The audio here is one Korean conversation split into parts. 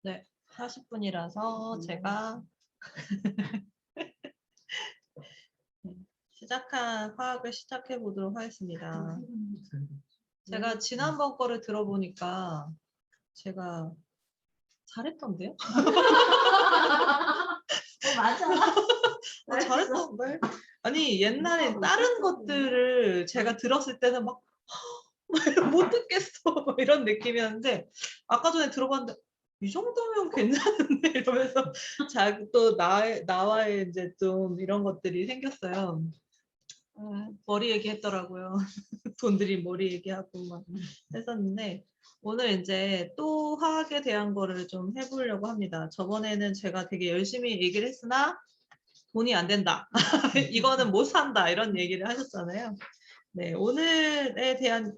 네, 40분이라서 제가 화학을 시작해 보도록 하겠습니다. 제가 지난번 거를 들어보니까 제가 잘했던데요? 맞아. 잘했던데? 아니 옛날에 다른 것들을 제가 들었을 때는 막 못 듣겠어 이런 느낌이었는데 아까 전에 들어봤는데 이 정도면 괜찮은데 이러면서 또 나와의 이제 좀 이런 것들이 생겼어요. 머리 얘기했더라고요. 돈들이 머리 얘기하고 막 했었는데 오늘 이제 또 화학에 대한 거를 좀 해보려고 합니다. 저번에는 제가 되게 열심히 얘기를 했으나 돈이 안 된다. 이거는 못 산다. 이런 얘기를 하셨잖아요. 네, 오늘은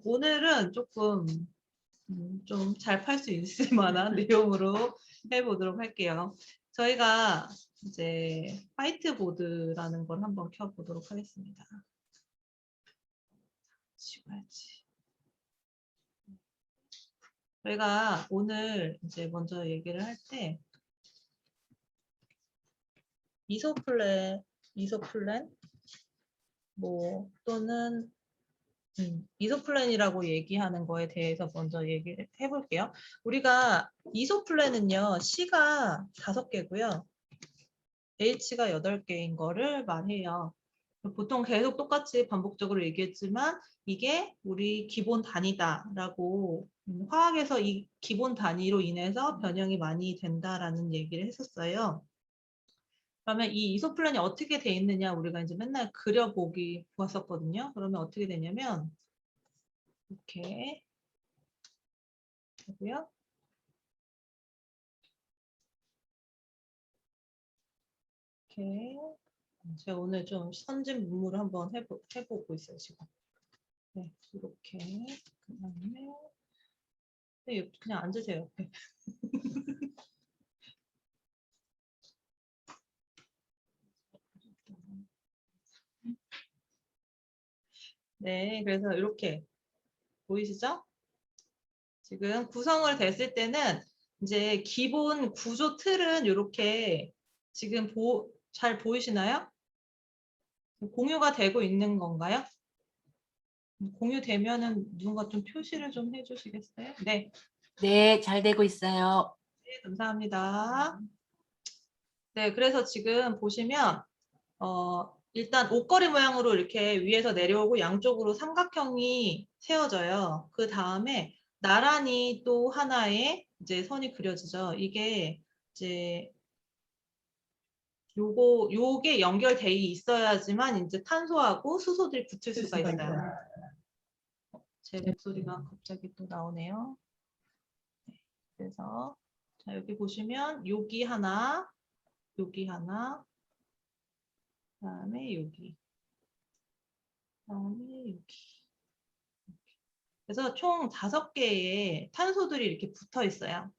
조금 좀 잘 팔 수 있을 만한 내용으로 해보도록 할게요. 저희가 이제 화이트보드라는 걸 한번 켜보도록 하겠습니다. 지워야지. 저희가 오늘 이제 먼저 얘기를 할 때 이소플랜 뭐 또는 이소플랜이라고 얘기하는 거에 대해서 먼저 얘기를 해볼게요. 우리가 이소플랜은요, C가 5개고요. H가 8개인 거를 말해요. 보통 계속 똑같이 반복적으로 얘기했지만 이게 우리 기본 단위다라고 화학에서 이 기본 단위로 인해서 변형이 많이 된다라는 얘기를 했었어요. 그러면 이 이소플랜이 어떻게 돼 있느냐 우리가 이제 맨날 그려보기 보았었거든요. 그러면 어떻게 되냐면 이렇게 하고요. 이렇게 제가 오늘 좀 선진 문물을 한번 해보고 있어요 지금. 네, 이렇게 그다음에 네, 그냥 앉으세요 옆에. 네, 그래서 이렇게 보이시죠? 지금 구성을 됐을 때는 이제 기본 구조 틀은 이렇게 지금 잘 보이시나요? 공유가 되고 있는 건가요? 공유되면은 누군가 좀 표시를 좀 해주시겠어요? 네. 네, 잘 되고 있어요. 네, 감사합니다. 네, 그래서 지금 보시면 일단 옷걸이 모양으로 이렇게 위에서 내려오고 양쪽으로 삼각형이 세워져요. 그 다음에 나란히 또 하나의 이제 선이 그려지죠. 이게 이제 요게 연결돼 있어야지만 이제 탄소하고 수소들이 붙을 수가 있어요. 제 목소리가 갑자기 또 나오네요. 네, 그래서 자, 여기 보시면 여기 하나, 그다음에 여기, 그다음에 여기. 그래서 총 5개의 탄소들이 이렇게 붙어 있어요.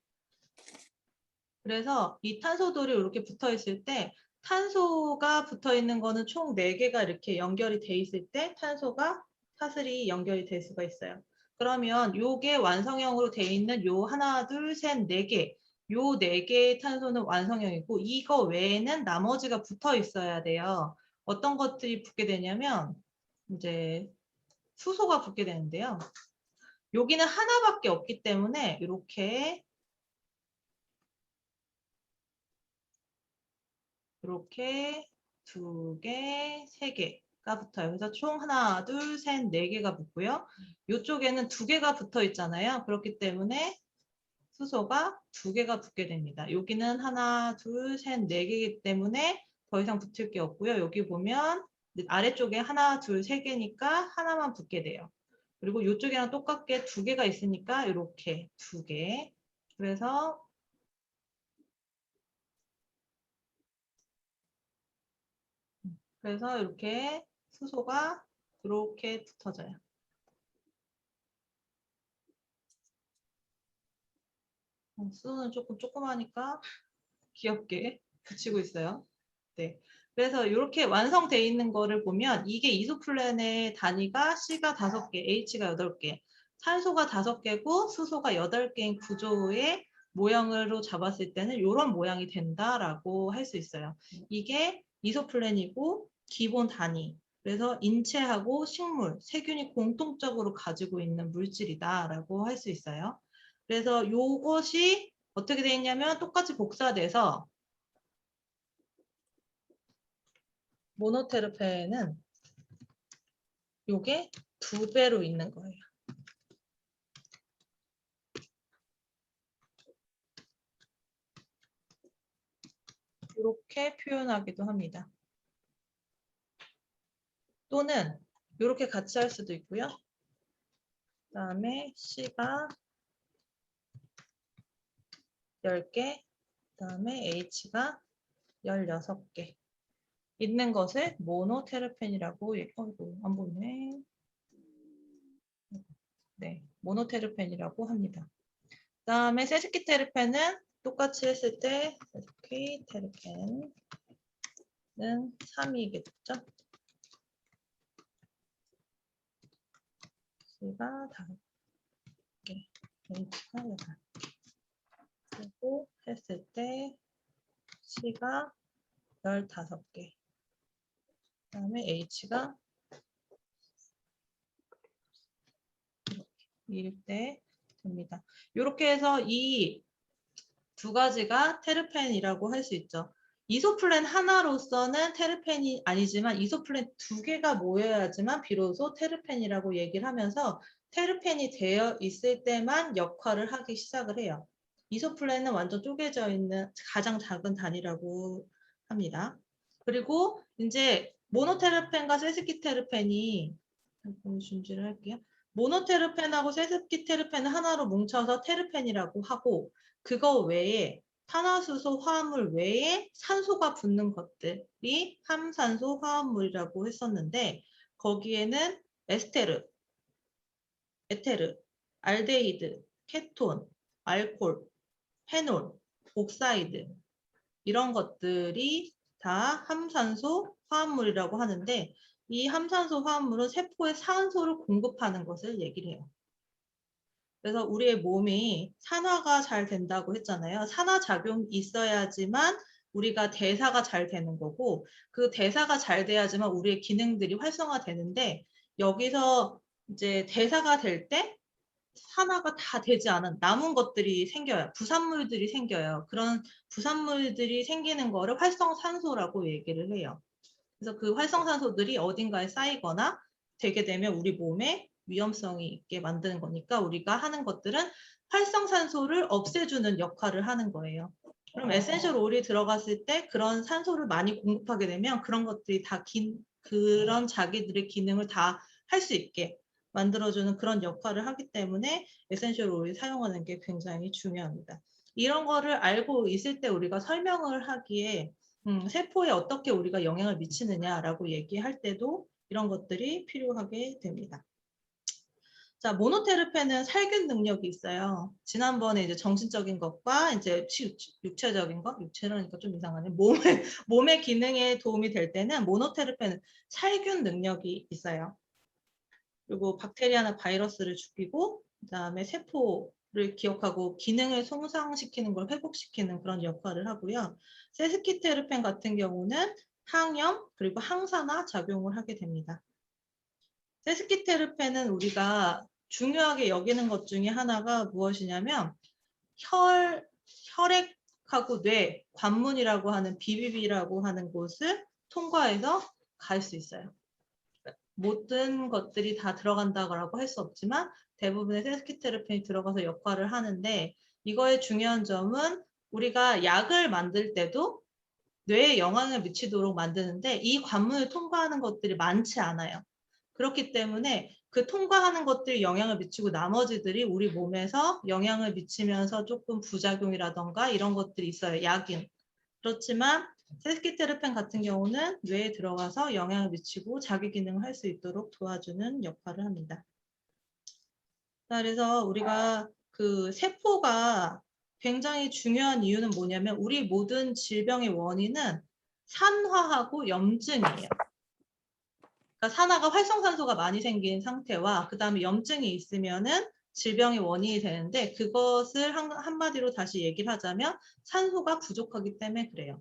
그래서 이 탄소들이 이렇게 붙어 있을 때 탄소가 붙어 있는 거는 총 4개가 이렇게 연결이 돼 있을 때 탄소가 사슬이 연결이 될 수가 있어요. 그러면 요게 완성형으로 돼 있는 요 하나, 둘, 셋, 4개. 요 4개의 탄소는 완성형이고 이거 외에는 나머지가 붙어 있어야 돼요. 어떤 것들이 붙게 되냐면 이제 수소가 붙게 되는데요. 여기는 하나밖에 없기 때문에 이렇게 2개, 3개가 붙어요. 그래서 총 하나, 둘, 셋, 4개가 붙고요. 이쪽에는 2개가 붙어 있잖아요. 그렇기 때문에 수소가 2개가 붙게 됩니다. 여기는 하나, 둘, 셋, 4개이기 때문에 더 이상 붙을 게 없고요. 여기 보면 아래쪽에 하나, 둘, 3개니까 하나만 붙게 돼요. 그리고 이쪽이랑 똑같게 2개가 있으니까 이렇게 2개. 그래서 이렇게 수소가 이렇게 붙어져요. 수소는 조금 조그마니까 귀엽게 붙이고 있어요. 네. 그래서 이렇게 완성되어 있는 거를 보면 이게 이소플랜의 단위가 C가 5개, H가 8개, 탄소가 5개고 수소가 8개인 구조의 모양으로 잡았을 때는 이런 모양이 된다라고 할 수 있어요. 이게 이소플랜이고 기본 단위. 그래서 인체하고 식물, 세균이 공통적으로 가지고 있는 물질이다라고 할 수 있어요. 그래서 이것이 어떻게 되어 있냐면 똑같이 복사돼서 모노테르펜은 이게 2배로 있는 거예요. 이렇게 표현하기도 합니다. 또는 이렇게 같이 할 수도 있고요. 그다음에 C가 10개, 그다음에 H가 16개 있는 것을 모노테르펜이라고 안 보이네. 네, 모노테르펜이라고 합니다. 그다음에 세스키테르펜은 똑같이 했을 때 세스키테르펜은 3이겠죠? C가 5개, H가 8개. 그리고 했을 때 C가 15개. 그다음에 H가 이렇게 때 됩니다. 이렇게 해서 이 두 가지가 테르펜이라고 할 수 있죠. 이소플랜 하나로서는 테르펜이 아니지만 이소플랜 2개가 모여야지만 비로소 테르펜이라고 얘기를 하면서 테르펜이 되어 있을 때만 역할을 하기 시작을 해요. 이소플랜은 완전 쪼개져 있는 가장 작은 단위라고 합니다. 그리고 이제 모노테르펜과 세스키테르펜이 준비를 할게요. 모노테르펜하고 세스키테르펜을 하나로 뭉쳐서 테르펜이라고 하고 그거 외에 탄화수소 화합물 외에 산소가 붙는 것들이 함산소 화합물이라고 했었는데 거기에는 에스테르, 에테르, 알데히드, 케톤, 알코올, 페놀, 옥사이드 이런 것들이 다 함산소 화합물이라고 하는데 이 함산소 화합물은 세포에 산소를 공급하는 것을 얘기를 해요. 그래서 우리의 몸이 산화가 잘 된다고 했잖아요. 산화작용이 있어야지만 우리가 대사가 잘 되는 거고 그 대사가 잘 돼야지만 우리의 기능들이 활성화되는데 여기서 이제 대사가 될 때 산화가 다 되지 않은 남은 것들이 생겨요. 부산물들이 생겨요. 그런 부산물들이 생기는 거를 활성산소라고 얘기를 해요. 그래서 그 활성산소들이 어딘가에 쌓이거나 되게 되면 우리 몸에 위험성이 있게 만드는 거니까 우리가 하는 것들은 활성산소를 없애주는 역할을 하는 거예요. 그럼 에센셜 오일이 들어갔을 때 그런 산소를 많이 공급하게 되면 그런 것들이 다 그런 자기들의 기능을 다 할 수 있게 만들어주는 그런 역할을 하기 때문에 에센셜 오일 사용하는 게 굉장히 중요합니다. 이런 거를 알고 있을 때 우리가 설명을 하기에 세포에 어떻게 우리가 영향을 미치느냐라고 얘기할 때도 이런 것들이 필요하게 됩니다. 자, 모노테르펜은 살균 능력이 있어요. 지난번에 이제 정신적인 것과 이제 육체적인 것, 육체라니까 좀 이상하네. 몸의 기능에 도움이 될 때는 모노테르펜은 살균 능력이 있어요. 그리고 박테리아나 바이러스를 죽이고 그다음에 세포를 기억하고 기능을 손상시키는 걸 회복시키는 그런 역할을 하고요. 세스키테르펜 같은 경우는 항염 그리고 항산화 작용을 하게 됩니다. 세스키테르펜은 우리가 중요하게 여기는 것 중에 하나가 무엇이냐면 혈액하고 뇌, 관문이라고 하는 BBB라고 하는 곳을 통과해서 갈 수 있어요. 모든 것들이 다 들어간다고 할 수 없지만 대부분의 세스키테르펜이 들어가서 역할을 하는데 이거의 중요한 점은 우리가 약을 만들 때도 뇌에 영향을 미치도록 만드는데 이 관문을 통과하는 것들이 많지 않아요. 그렇기 때문에 그 통과하는 것들이 영향을 미치고 나머지들이 우리 몸에서 영향을 미치면서 조금 부작용이라던가 이런 것들이 있어요. 약인. 그렇지만 세스키테르펜 같은 경우는 뇌에 들어가서 영향을 미치고 자기 기능을 할 수 있도록 도와주는 역할을 합니다. 그래서 우리가 그 세포가 굉장히 중요한 이유는 뭐냐면 우리 모든 질병의 원인은 산화하고 염증이에요. 그러니까 산화가 활성산소가 많이 생긴 상태와 그 다음에 염증이 있으면은 질병의 원인이 되는데 그것을 한마디로 다시 얘기를 하자면 산소가 부족하기 때문에 그래요.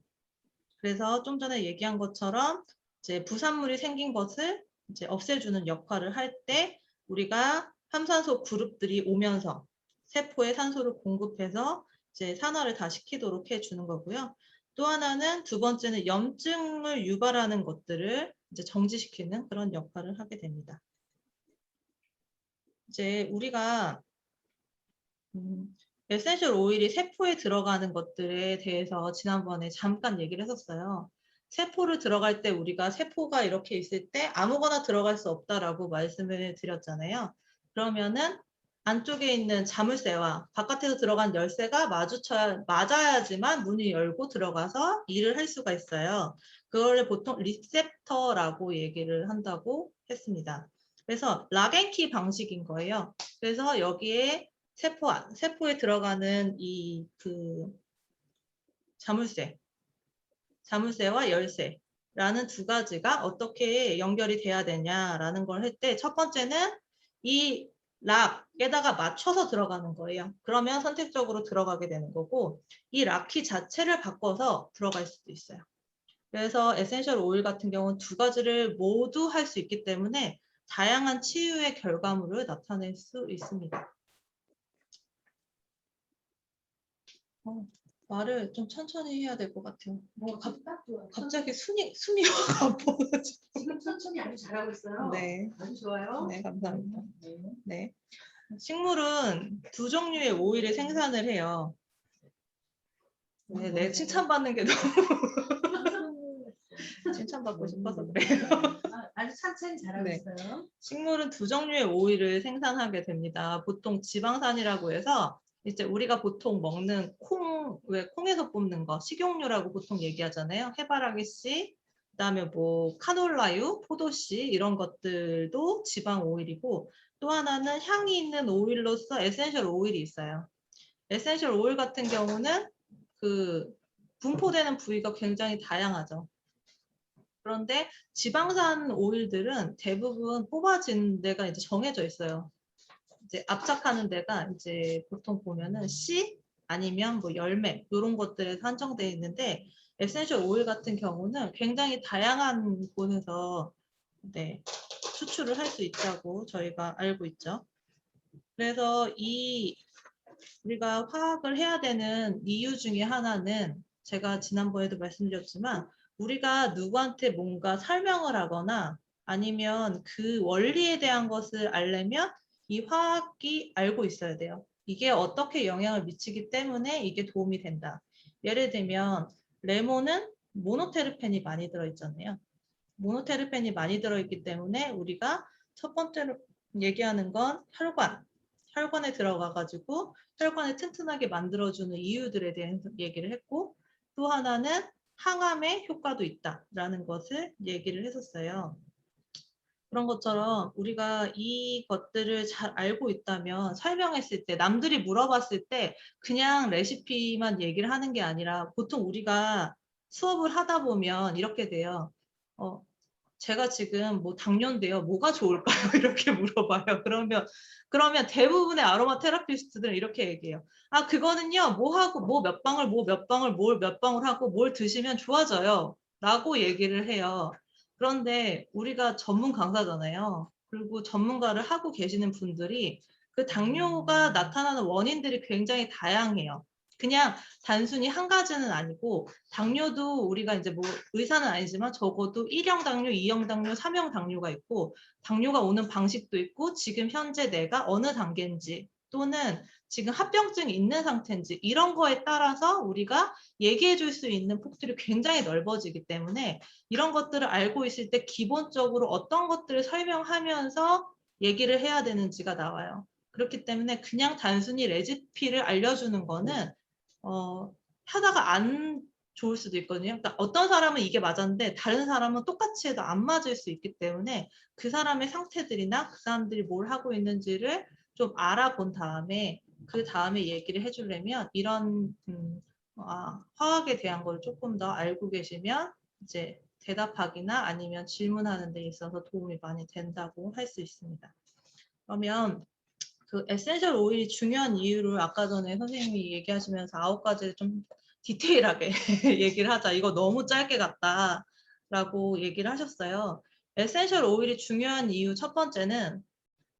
그래서 좀 전에 얘기한 것처럼 이제 부산물이 생긴 것을 이제 없애주는 역할을 할 때 우리가 함산소 그룹들이 오면서 세포에 산소를 공급해서 이제 산화를 다 시키도록 해주는 거고요. 또 하나는 두 번째는 염증을 유발하는 것들을 이제 정지시키는 그런 역할을 하게 됩니다. 이제 우리가 에센셜 오일이 세포에 들어가는 것들에 대해서 지난번에 잠깐 얘기를 했었어요. 세포를 들어갈 때 우리가 세포가 이렇게 있을 때 아무거나 들어갈 수 없다라고 말씀을 드렸잖아요. 그러면은 안쪽에 있는 자물쇠와 바깥에서 들어간 열쇠가 맞아야지만 문이 열고 들어가서 일을 할 수가 있어요. 그거를 보통 리셉터라고 얘기를 한다고 했습니다. 그래서 락앤키 방식인 거예요. 그래서 여기에 세포에 들어가는 이 자물쇠와 열쇠라는 두 가지가 어떻게 연결이 돼야 되냐라는 걸 할 때 첫 번째는 이 락에다가 맞춰서 들어가는 거예요. 그러면 선택적으로 들어가게 되는 거고 이 락키 자체를 바꿔서 들어갈 수도 있어요. 그래서 에센셜 오일 같은 경우는 두 가지를 모두 할 수 있기 때문에 다양한 치유의 결과물을 나타낼 수 있습니다. 말을 좀 천천히 해야 될 것 같아요. 뭔가 갑자기 숨이 확 안 보여져. 지금 천천히 아주 잘하고 있어요. 네. 아주 좋아요. 네, 감사합니다. 네. 네. 식물은 두 종류의 오일을 생산을 해요. 네, 칭찬받는 게 너무 칭찬받고 싶어서 그래요. 아주 천천히 잘하고 네. 있어요. 식물은 두 종류의 오일을 생산하게 됩니다. 보통 지방산이라고 해서 이제 우리가 보통 먹는 왜 콩에서 뽑는 거 식용유라고 보통 얘기하잖아요. 해바라기 씨, 그다음에 뭐 카놀라유, 포도씨 이런 것들도 지방 오일이고 또 하나는 향이 있는 오일로서 에센셜 오일이 있어요. 에센셜 오일 같은 경우는 분포되는 부위가 굉장히 다양하죠. 그런데 지방산 오일들은 대부분 뽑아진 데가 이제 정해져 있어요. 이제 압착하는 데가 이제 보통 보면은 씨 아니면 뭐 열매 이런 것들에 한정되어 있는데 에센셜 오일 같은 경우는 굉장히 다양한 곳에서 네, 추출을 할 수 있다고 저희가 알고 있죠. 그래서 우리가 화학을 해야 되는 이유 중에 하나는 제가 지난번에도 말씀드렸지만 우리가 누구한테 뭔가 설명을 하거나 아니면 그 원리에 대한 것을 알려면 이 화학이 알고 있어야 돼요. 이게 어떻게 영향을 미치기 때문에 이게 도움이 된다. 예를 들면 레몬은 모노테르펜이 많이 들어있잖아요. 모노테르펜이 많이 들어있기 때문에 우리가 첫 번째로 얘기하는 건 혈관에 들어가가지고 혈관을 튼튼하게 만들어주는 이유들에 대해서 얘기를 했고 또 하나는 항암의 효과도 있다라는 것을 얘기를 했었어요. 그런 것처럼 우리가 이것들을 잘 알고 있다면 설명했을 때 남들이 물어봤을 때 그냥 레시피만 얘기를 하는 게 아니라 보통 우리가 수업을 하다 보면 이렇게 돼요. 제가 지금 뭐 당뇨인데요. 뭐가 좋을까요? 이렇게 물어봐요. 그러면 대부분의 아로마 테라피스트들은 이렇게 얘기해요. 아, 그거는요. 뭐 하고 뭐 몇 방울 뭘 몇 방울 하고 뭘 드시면 좋아져요. 라고 얘기를 해요. 그런데 우리가 전문 강사잖아요. 그리고 전문가를 하고 계시는 분들이 그 당뇨가 나타나는 원인들이 굉장히 다양해요. 그냥 단순히 한 가지는 아니고 당뇨도 우리가 이제 뭐 의사는 아니지만 적어도 1형 당뇨, 2형 당뇨, 3형 당뇨가 있고 당뇨가 오는 방식도 있고 지금 현재 내가 어느 단계인지 또는 지금 합병증이 있는 상태인지 이런 거에 따라서 우리가 얘기해 줄 수 있는 폭들이 굉장히 넓어지기 때문에 이런 것들을 알고 있을 때 기본적으로 어떤 것들을 설명하면서 얘기를 해야 되는지가 나와요. 그렇기 때문에 그냥 단순히 레시피를 알려주는 거는 하다가 안 좋을 수도 있거든요. 그러니까 어떤 사람은 이게 맞았는데 다른 사람은 똑같이 해도 안 맞을 수 있기 때문에 그 사람의 상태들이나 그 사람들이 뭘 하고 있는지를 좀 알아본 다음에 그 다음에 얘기를 해주려면 이런 화학에 대한 걸 조금 더 알고 계시면 이제 대답하기나 아니면 질문하는 데 있어서 도움이 많이 된다고 할 수 있습니다. 그러면 그 에센셜 오일이 중요한 이유를 아까 전에 선생님이 얘기하시면서 9가지를 좀 디테일하게 얘기를 하자. 이거 너무 짧게 갔다라고 얘기를 하셨어요. 에센셜 오일이 중요한 이유 첫 번째는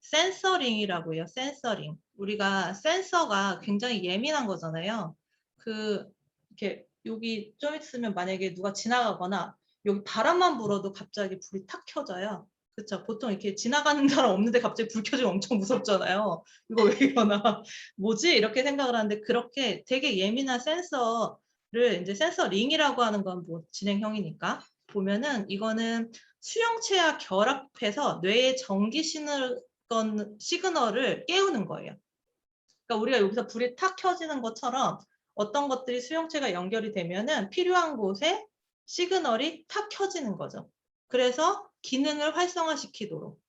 센서링이라고 해요. 센서링. 우리가 센서가 굉장히 예민한 거잖아요. 이렇게 여기 좀 있으면 만약에 누가 지나가거나 여기 바람만 불어도 갑자기 불이 탁 켜져요. 그렇죠. 보통 이렇게 지나가는 사람 없는데 갑자기 불 켜지면 엄청 무섭잖아요. 이거 왜 이러나 뭐지? 이렇게 생각을 하는데 그렇게 되게 예민한 센서를 이제 센서링이라고 하는 건 뭐 진행형이니까 보면은 이거는 수용체와 결합해서 뇌의 전기 시그널을 깨우는 거예요. 그러니까 우리가 여기서 불이 탁 켜지는 것처럼 어떤 것들이 수용체가 연결이 되면은 필요한 곳에 시그널이 탁 켜지는 거죠. 그래서 기능을 활성화시키도록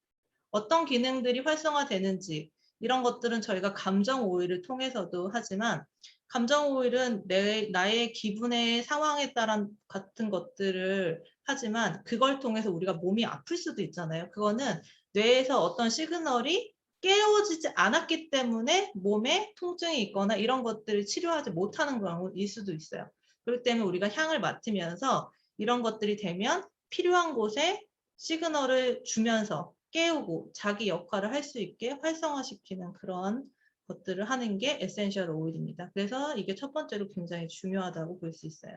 어떤 기능들이 활성화되는지 이런 것들은 저희가 감정 오일을 통해서도 하지만 감정 오일은 나의 기분의 상황에 따른 같은 것들을 하지만 그걸 통해서 우리가 몸이 아플 수도 있잖아요. 그거는 뇌에서 어떤 시그널이 깨어지지 않았기 때문에 몸에 통증이 있거나 이런 것들을 치료하지 못하는 경우일 수도 있어요. 그렇기 때문에 우리가 향을 맡으면서 이런 것들이 되면 필요한 곳에 시그널을 주면서 깨우고 자기 역할을 할 수 있게 활성화시키는 그런 것들을 하는 게 에센셜 오일입니다. 그래서 이게 첫 번째로 굉장히 중요하다고 볼 수 있어요.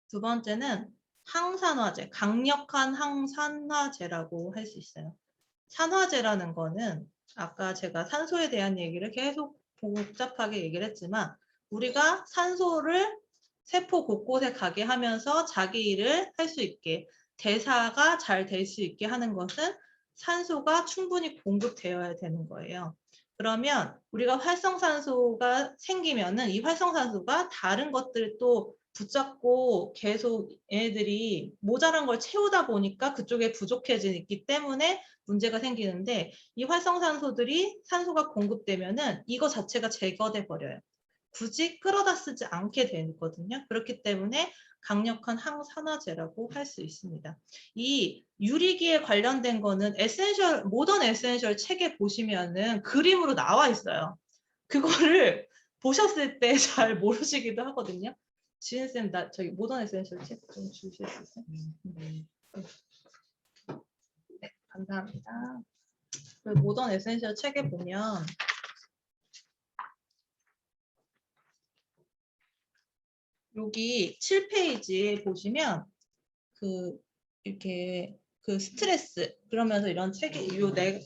두 번째는 항산화제, 강력한 항산화제라고 할 수 있어요. 산화제라는 거는 아까 제가 산소에 대한 얘기를 계속 복잡하게 얘기를 했지만 우리가 산소를 세포 곳곳에 가게 하면서 자기 일을 할 수 있게 대사가 잘 될 수 있게 하는 것은 산소가 충분히 공급되어야 되는 거예요. 그러면 우리가 활성산소가 생기면은 이 활성산소가 다른 것들을 또 붙잡고 계속 얘네들이 모자란 걸 채우다 보니까 그쪽에 부족해지기 때문에 문제가 생기는데 이 활성산소들이 산소가 공급되면은 이거 자체가 제거돼 버려요. 굳이 끌어다 쓰지 않게 되거든요. 그렇기 때문에 강력한 항산화제라고 할 수 있습니다. 이 유리기에 관련된 거는 모던 에센셜 책에 보시면은 그림으로 나와 있어요. 그거를 보셨을 때 잘 모르시기도 하거든요. 지은쌤, 저기 모던 에센셜 책 좀 주실 수 있어요? 네, 감사합니다. 그 모던 에센셜 책에 보면 여기 7페이지에 보시면 이렇게 스트레스 그러면서 이런 책이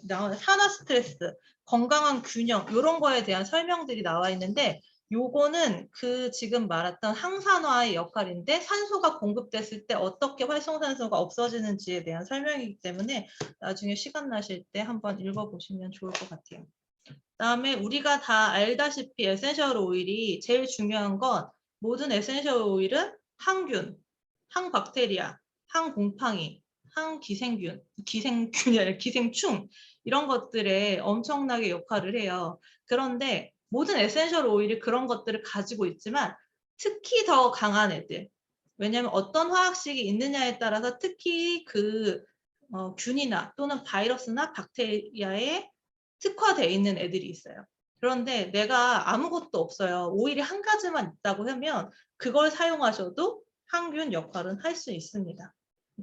나오는 산화 스트레스, 건강한 균형 이런 거에 대한 설명들이 나와 있는데 요거는 지금 말했던 항산화의 역할인데 산소가 공급됐을 때 어떻게 활성산소가 없어지는지에 대한 설명이기 때문에 나중에 시간 나실 때 한번 읽어보시면 좋을 것 같아요. 그다음에 우리가 다 알다시피 에센셜 오일이 제일 중요한 건 모든 에센셜 오일은 항균, 항박테리아, 항곰팡이, 기생균이 아니라 기생충 이런 것들에 엄청나게 역할을 해요. 그런데 모든 에센셜 오일이 그런 것들을 가지고 있지만 특히 더 강한 애들 왜냐하면 어떤 화학식이 있느냐에 따라서 특히 균이나 또는 바이러스나 박테리아에 특화되어 있는 애들이 있어요. 그런데 내가 아무것도 없어요. 오일이 한 가지만 있다고 하면 그걸 사용하셔도 항균 역할은 할 수 있습니다.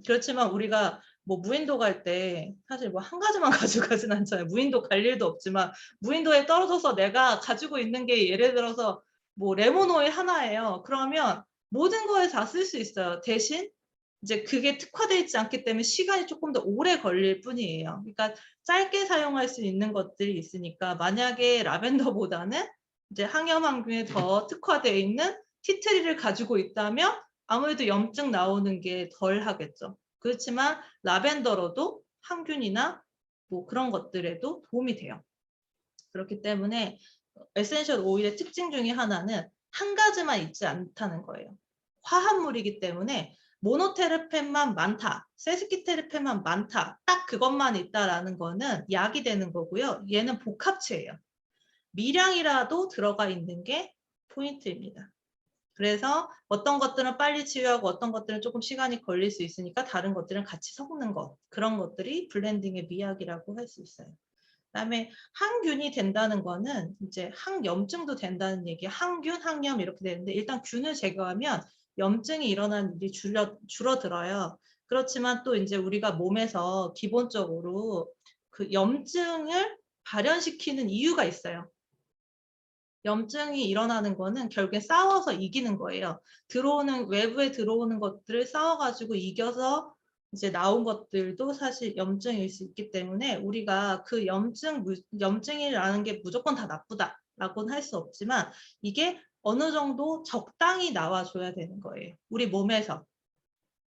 그렇지만 우리가 뭐 무인도 갈 때 사실 뭐 한 가지만 가지고 가진 않잖아요. 무인도 갈 일도 없지만 무인도에 떨어져서 내가 가지고 있는 게 예를 들어서 뭐 레몬 오일 하나예요. 그러면 모든 거에 다 쓸 수 있어요. 대신 이제 그게 특화되어 있지 않기 때문에 시간이 조금 더 오래 걸릴 뿐이에요. 그러니까 짧게 사용할 수 있는 것들이 있으니까 만약에 라벤더보다는 이제 항염항균에 더 특화되어 있는 티트리를 가지고 있다면 아무래도 염증 나오는 게 덜 하겠죠. 그렇지만 라벤더로도 항균이나 뭐 그런 것들에도 도움이 돼요. 그렇기 때문에 에센셜 오일의 특징 중에 하나는 한 가지만 있지 않다는 거예요. 화합물이기 때문에 모노테르펜만 많다, 세스키테르펜만 많다, 딱 그것만 있다라는 거는 약이 되는 거고요. 얘는 복합체예요. 미량이라도 들어가 있는 게 포인트입니다. 그래서 어떤 것들은 빨리 치유하고 어떤 것들은 조금 시간이 걸릴 수 있으니까 다른 것들은 같이 섞는 것. 그런 것들이 블렌딩의 미학이라고 할 수 있어요. 그다음에 항균이 된다는 거는 이제 항염증도 된다는 얘기. 항균, 항염 이렇게 되는데 일단 균을 제거하면 염증이 일어나는 일이 줄어들어요. 그렇지만 또 이제 우리가 몸에서 기본적으로 그 염증을 발현시키는 이유가 있어요. 염증이 일어나는 거는 결국에 싸워서 이기는 거예요. 외부에 들어오는 것들을 싸워가지고 이겨서 이제 나온 것들도 사실 염증일 수 있기 때문에 우리가 그 염증이라는 게 무조건 다 나쁘다라고는 할 수 없지만 이게 어느 정도 적당히 나와줘야 되는 거예요. 우리 몸에서.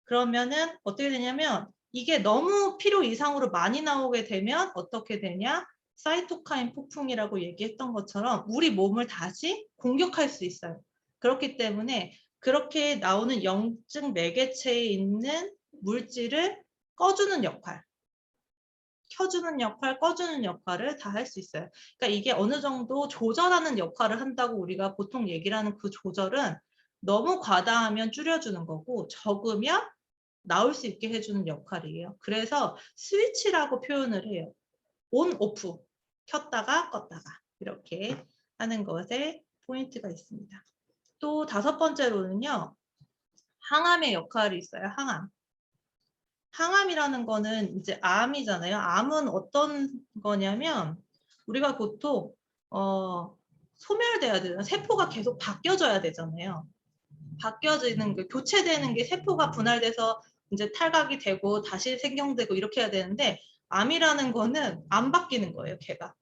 그러면은 어떻게 되냐면 이게 너무 필요 이상으로 많이 나오게 되면 어떻게 되냐? 사이토카인 폭풍이라고 얘기했던 것처럼 우리 몸을 다시 공격할 수 있어요. 그렇기 때문에 그렇게 나오는 염증 매개체에 있는 물질을 꺼주는 역할, 켜주는 역할, 꺼주는 역할을 다 할 수 있어요. 그러니까 이게 어느 정도 조절하는 역할을 한다고 우리가 보통 얘기를 하는 그 조절은 너무 과다하면 줄여주는 거고 적으면 나올 수 있게 해주는 역할이에요. 그래서 스위치라고 표현을 해요. 온, 오프, 켰다가 껐다가 이렇게 하는 것에 포인트가 있습니다. 또 5번째로는요. 항암의 역할이 있어요. 항암. 항암이라는 거는 이제 암이잖아요. 암은 어떤 거냐면 우리가 보통 소멸돼야 되잖아요. 세포가 계속 바뀌어져야 되잖아요. 바뀌어지는 게 교체되는 게 세포가 분할돼서 이제 탈각이 되고 다시 생성되고 이렇게 해야 되는데 암이라는 거는 안 바뀌는 거예요. 걔가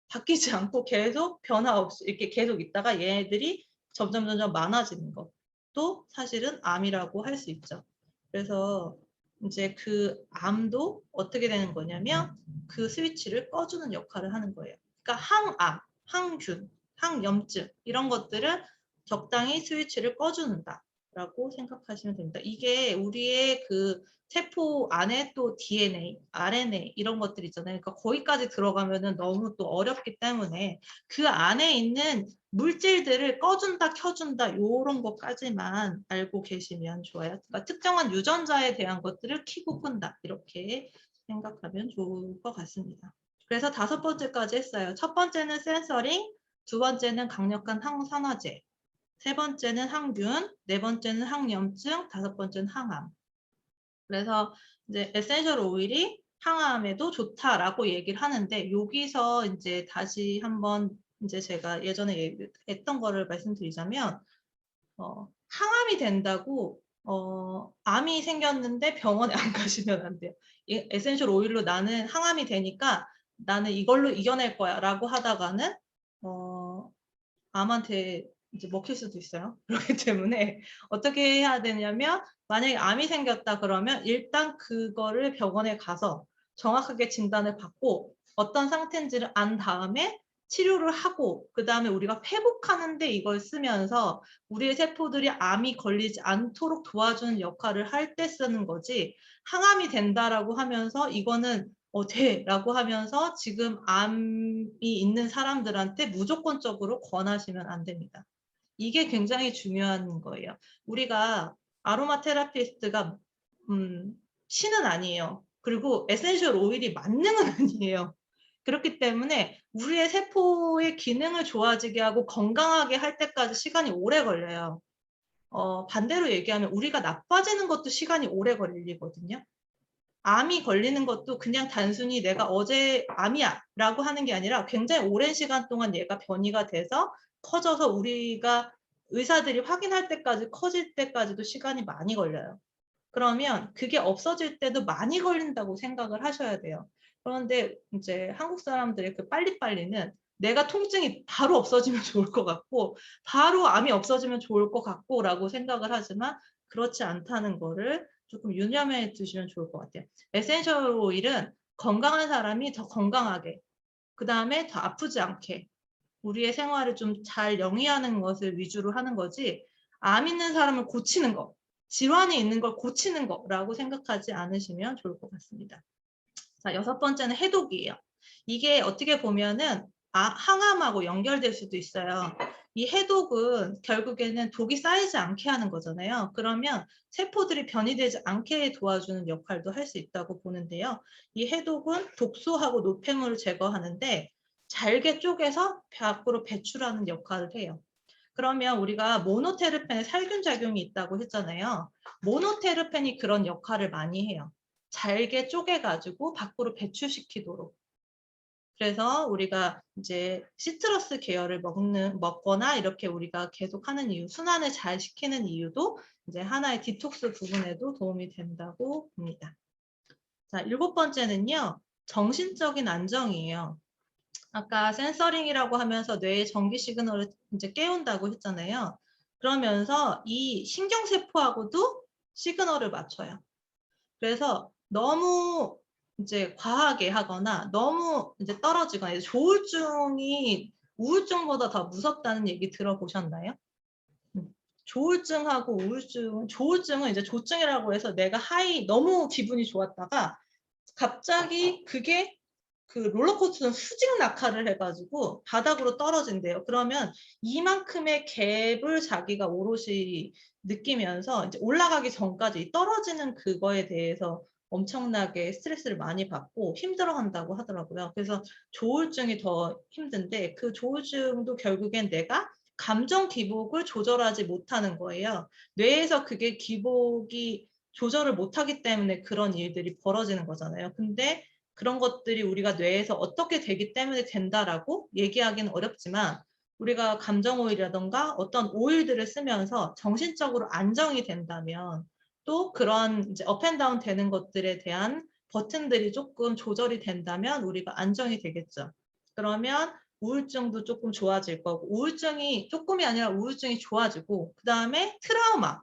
바뀌지 않고 계속 변화 없이 이렇게 계속 있다가 얘네들이 점점 많아지는 것도 사실은 암이라고 할 수 있죠. 그래서 이제 그 암도 어떻게 되는 거냐면 그 스위치를 꺼주는 역할을 하는 거예요. 그러니까 항암, 항균, 항염증 이런 것들을 적당히 스위치를 꺼주는다라고 생각하시면 됩니다. 이게 우리의 그 세포 안에 또 DNA, RNA 이런 것들 있잖아요. 그러니까 거기까지 들어가면은 너무 또 어렵기 때문에 그 안에 있는 물질들을 꺼준다, 켜준다 이런 것까지만 알고 계시면 좋아요. 그러니까 특정한 유전자에 대한 것들을 켜고 끈다 이렇게 생각하면 좋을 것 같습니다. 그래서 5번째까지 했어요. 첫 번째는 센서링, 두 번째는 강력한 항산화제, 세 번째는 항균, 네 번째는 항염증, 5번째는 항암. 그래서 이제 에센셜 오일이 항암에도 좋다라고 얘기를 하는데 여기서 이제 다시 한번 이제 제가 예전에 얘기했던 거를 말씀드리자면 항암이 된다고 암이 생겼는데 병원에 안 가시면 안 돼요. 에센셜 오일로 나는 항암이 되니까 나는 이걸로 이겨낼 거야 라고 하다가는 암한테 이제 먹힐 수도 있어요. 그렇기 때문에 어떻게 해야 되냐면 만약에 암이 생겼다 그러면 일단 그거를 병원에 가서 정확하게 진단을 받고 어떤 상태인지를 안 다음에 치료를 하고 그 다음에 우리가 회복하는데 이걸 쓰면서 우리의 세포들이 암이 걸리지 않도록 도와주는 역할을 할 때 쓰는 거지 항암이 된다라고 하면서 이거는 돼라고 하면서 지금 암이 있는 사람들한테 무조건적으로 권하시면 안 됩니다. 이게 굉장히 중요한 거예요. 우리가 아로마 테라피스트가 신은 아니에요. 그리고 에센셜 오일이 만능은 아니에요. 그렇기 때문에 우리의 세포의 기능을 좋아지게 하고 건강하게 할 때까지 시간이 오래 걸려요. 반대로 얘기하면 우리가 나빠지는 것도 시간이 오래 걸리거든요. 암이 걸리는 것도 그냥 단순히 내가 어제 암이야 라고 하는 게 아니라 굉장히 오랜 시간 동안 얘가 변이가 돼서 커져서 우리가 의사들이 확인할 때까지 커질 때까지도 시간이 많이 걸려요. 그러면 그게 없어질 때도 많이 걸린다고 생각을 하셔야 돼요. 그런데 이제 한국 사람들의 그 빨리빨리는 내가 통증이 바로 없어지면 좋을 것 같고 바로 암이 없어지면 좋을 것 같고 라고 생각을 하지만 그렇지 않다는 거를 조금 유념해 두시면 좋을 것 같아요. 에센셜 오일은 건강한 사람이 더 건강하게 그 다음에 더 아프지 않게 우리의 생활을 좀 잘 영위하는 것을 위주로 하는 거지 암 있는 사람을 고치는 거 질환이 있는 걸 고치는 거라고 생각하지 않으시면 좋을 것 같습니다. 자, 6번째는 해독이에요. 이게 어떻게 보면은 항암하고 연결될 수도 있어요. 이 해독은 결국에는 독이 쌓이지 않게 하는 거잖아요. 그러면 세포들이 변이되지 않게 도와주는 역할도 할 수 있다고 보는데요. 이 해독은 독소하고 노폐물을 제거하는데 잘게 쪼개서 밖으로 배출하는 역할을 해요. 그러면 우리가 모노테르펜에 살균 작용이 있다고 했잖아요. 모노테르펜이 그런 역할을 많이 해요. 잘게 쪼개가지고 밖으로 배출시키도록. 그래서 우리가 이제 시트러스 계열을 먹거나 이렇게 우리가 계속 하는 이유, 순환을 잘 시키는 이유도 이제 하나의 디톡스 부분에도 도움이 된다고 봅니다. 자, 7번째는요, 정신적인 안정이에요. 아까 센서링이라고 하면서 뇌의 전기 시그널을 이제 깨운다고 했잖아요. 그러면서 이 신경세포하고도 시그널을 맞춰요. 그래서 너무 이제 과하게 하거나 너무 이제 떨어지거나 조울증이 우울증보다 더 무섭다는 얘기 들어보셨나요? 조울증하고 우울증, 조울증은 이제 조증이라고 해서 내가 너무 기분이 좋았다가 갑자기 그게 그 롤러코스터는 수직 낙하를 해가지고 바닥으로 떨어진대요. 그러면 이만큼의 갭을 자기가 오롯이 느끼면서 이제 올라가기 전까지 떨어지는 그거에 대해서 엄청나게 스트레스를 많이 받고 힘들어한다고 하더라고요. 그래서 조울증이 더 힘든데 그 조울증도 결국엔 내가 감정 기복을 조절하지 못하는 거예요. 뇌에서 그게 기복이 조절을 못하기 때문에 그런 일들이 벌어지는 거잖아요. 근데 그런 것들이 우리가 뇌에서 어떻게 되기 때문에 된다라고 얘기하기는 어렵지만 우리가 감정 오일이라던가 어떤 오일들을 쓰면서 정신적으로 안정이 된다면 또 그런 이제 업앤다운 되는 것들에 대한 버튼들이 조금 조절이 된다면 우리가 안정이 되겠죠. 그러면 우울증도 조금 좋아질 거고 우울증이 조금이 아니라 우울증이 좋아지고 그 다음에 트라우마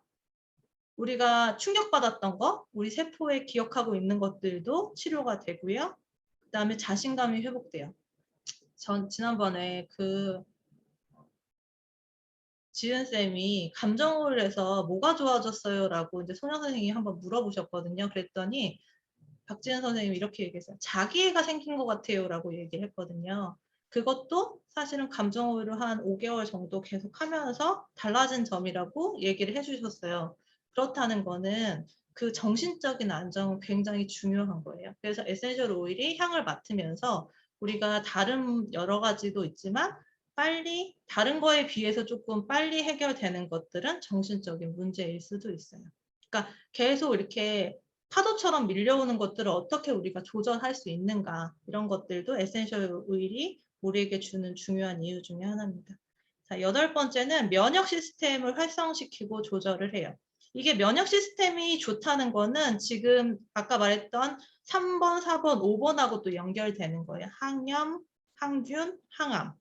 우리가 충격받았던 거 우리 세포에 기억하고 있는 것들도 치료가 되고요. 그 다음에 자신감이 회복돼요. 전 지난번에 그 지은쌤이 감정을 해서 뭐가 좋아졌어요? 라고 이제 소녀 선생님이 한번 물어보셨거든요. 그랬더니 박지은 선생님이 이렇게 얘기했어요. 자기애가 생긴 것 같아요. 라고 얘기를 했거든요. 그것도 사실은 감정오일을 한 5개월 정도 계속 하면서 달라진 점이라고 얘기를 해주셨어요. 그렇다는 거는 그 정신적인 안정은 굉장히 중요한 거예요. 그래서 에센셜 오일이 향을 맡으면서 우리가 다른 여러 가지도 있지만 빨리 다른 거에 비해서 조금 빨리 해결되는 것들은 정신적인 문제일 수도 있어요. 그러니까 계속 이렇게 파도처럼 밀려오는 것들을 어떻게 우리가 조절할 수 있는가 이런 것들도 에센셜 오일이 우리에게 주는 중요한 이유 중에 하나입니다. 자, 8번째는 면역 시스템을 활성시키고 조절을 해요. 이게 면역 시스템이 좋다는 거는 지금 아까 말했던 3번, 4번, 5번하고도 연결되는 거예요. 항염, 항균, 항암.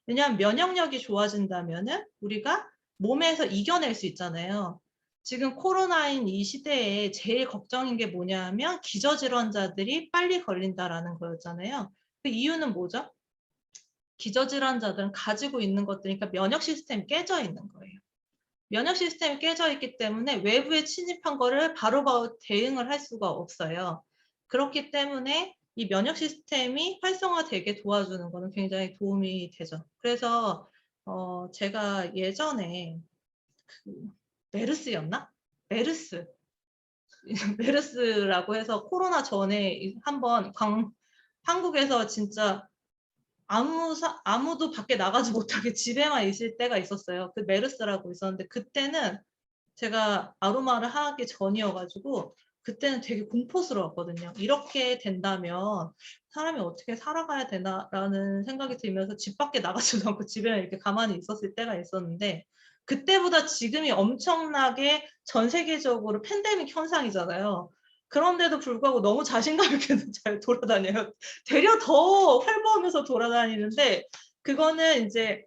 왜냐하면 면역력이 좋아진다면은 우리가 몸에서 이겨낼 수 있잖아요. 지금 코로나인 이 시대에 제일 걱정인 게 뭐냐면 기저질환자들이 빨리 걸린다라는 거였잖아요. 그 이유는 뭐죠? 기저질환자들은 가지고 있는 것들이니까 면역 시스템이 깨져 있는 거예요. 면역 시스템이 깨져 있기 때문에 외부에 침입한 거를 바로바로 대응을 할 수가 없어요. 그렇기 때문에 이 면역 시스템이 활성화되게 도와주는 거는 굉장히 도움이 되죠. 그래서 제가 예전에 그 메르스였나? 메르스. 메르스라고 해서 코로나 전에 한번 한국에서 진짜 아무도 밖에 나가지 못하게 집에만 있을 때가 있었어요. 그 메르스라고 있었는데 그때는 제가 아로마를 하기 전이어가지고 그때는 되게 공포스러웠거든요. 이렇게 된다면 사람이 어떻게 살아가야 되나라는 생각이 들면서 집 밖에 나가지도 않고 집에 이렇게 가만히 있었을 때가 있었는데 그때보다 지금이 엄청나게 전 세계적으로 팬데믹 현상이잖아요. 그런데도 불구하고 너무 자신감 있게 잘 돌아다녀요. 되려 더 활보하면서 돌아다니는데 그거는 이제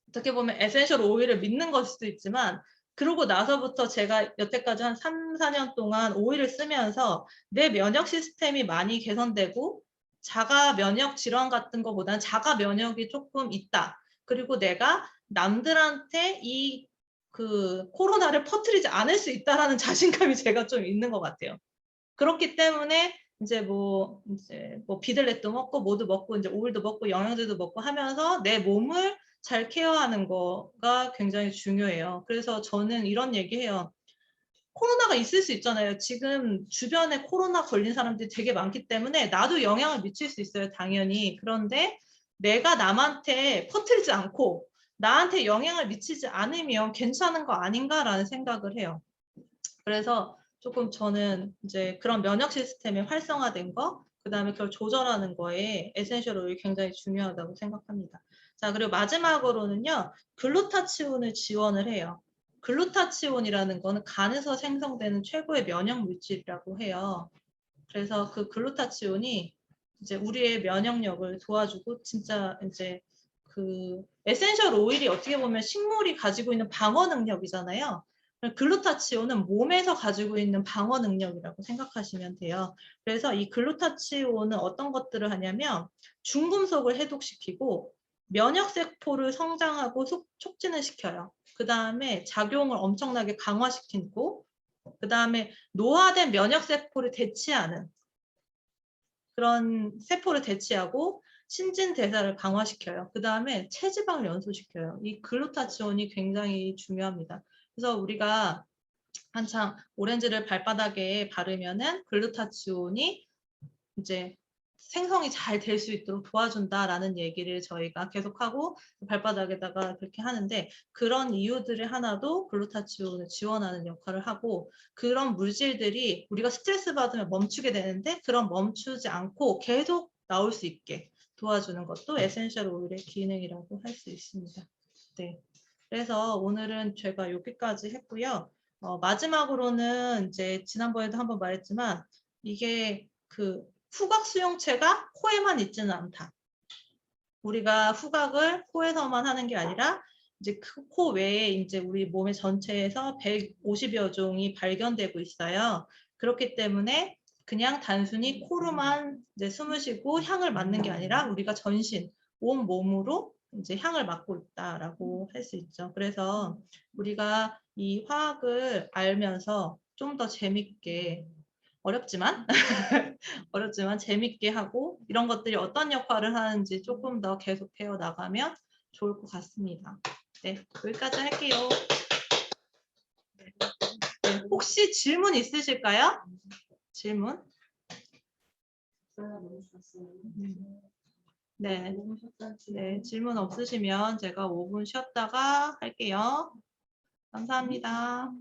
어떻게 보면 에센셜 오일을 믿는 것일 수도 있지만 그러고 나서부터 제가 여태까지 한 3, 4년 동안 오일을 쓰면서 내 면역 시스템이 많이 개선되고 자가 면역 질환 같은 것보다는 자가 면역이 조금 있다. 그리고 내가 남들한테 그 코로나를 퍼뜨리지 않을 수 있다라는 자신감이 제가 좀 있는 것 같아요. 그렇기 때문에 이제 뭐 비들렛도 먹고 뭐도 먹고 이제 오일도 먹고 영양제도 먹고 하면서 내 몸을 잘 케어하는 거가 굉장히 중요해요. 그래서 저는 이런 얘기해요. 코로나가 있을 수 있잖아요. 지금 주변에 코로나 걸린 사람들이 되게 많기 때문에 나도 영향을 미칠 수 있어요. 당연히. 그런데 내가 남한테 퍼뜨리지 않고 나한테 영향을 미치지 않으면 괜찮은 거 아닌가라는 생각을 해요. 그래서 조금 저는 이제 그런 면역 시스템이 활성화된 거, 그 다음에 그걸 조절하는 거에 에센셜 오일이 굉장히 중요하다고 생각합니다. 자, 그리고 마지막으로는요, 글루타치온을 지원을 해요. 글루타치온이라는 거는 간에서 생성되는 최고의 면역 물질이라고 해요. 그래서 그 글루타치온이 이제 우리의 면역력을 도와주고 진짜 이제 그 에센셜 오일이 어떻게 보면 식물이 가지고 있는 방어 능력이잖아요. 글루타치온은 몸에서 가지고 있는 방어 능력이라고 생각하시면 돼요. 그래서 이 글루타치온은 어떤 것들을 하냐면 중금속을 해독시키고 면역세포를 성장하고 촉진을 시켜요. 그 다음에 작용을 엄청나게 강화시키고 그 다음에 노화된 면역세포를 대치하는 그런 세포를 대치하고 신진대사를 강화시켜요. 그 다음에 체지방을 연소시켜요. 이 글루타치온이 굉장히 중요합니다. 그래서 우리가 한창 오렌지를 발바닥에 바르면은 글루타치온이 이제 생성이 잘 될 수 있도록 도와준다라는 얘기를 저희가 계속하고 발바닥에다가 그렇게 하는데 그런 이유들의 하나도 글루타치온을 지원하는 역할을 하고 그런 물질들이 우리가 스트레스 받으면 멈추게 되는데 그런 멈추지 않고 계속 나올 수 있게 도와주는 것도 에센셜 오일의 기능이라고 할 수 있습니다. 네. 그래서 오늘은 제가 여기까지 했고요. 마지막으로는 이제 지난번에도 한번 말했지만 이게 그 후각 수용체가 코에만 있지는 않다. 우리가 후각을 코에서만 하는 게 아니라 이제 코 외에 이제 우리 몸의 전체에서 150여 종이 발견되고 있어요. 그렇기 때문에 그냥 단순히 코로만 이제 숨을 쉬고 향을 맡는 게 아니라 우리가 전신, 온 몸으로 이제 향을 맡고 있다라고 할 수 있죠. 그래서 우리가 이 화학을 알면서 좀 더 재밌게 어렵지만 어렵지만 재밌게 하고 이런 것들이 어떤 역할을 하는지 조금 더 계속해어 나가면 좋을 것 같습니다. 네, 여기까지 할게요. 네, 혹시 질문 있으실까요? 질문? 네, 네, 질문 없으시면 제가 5분 쉬었다가 할게요. 감사합니다.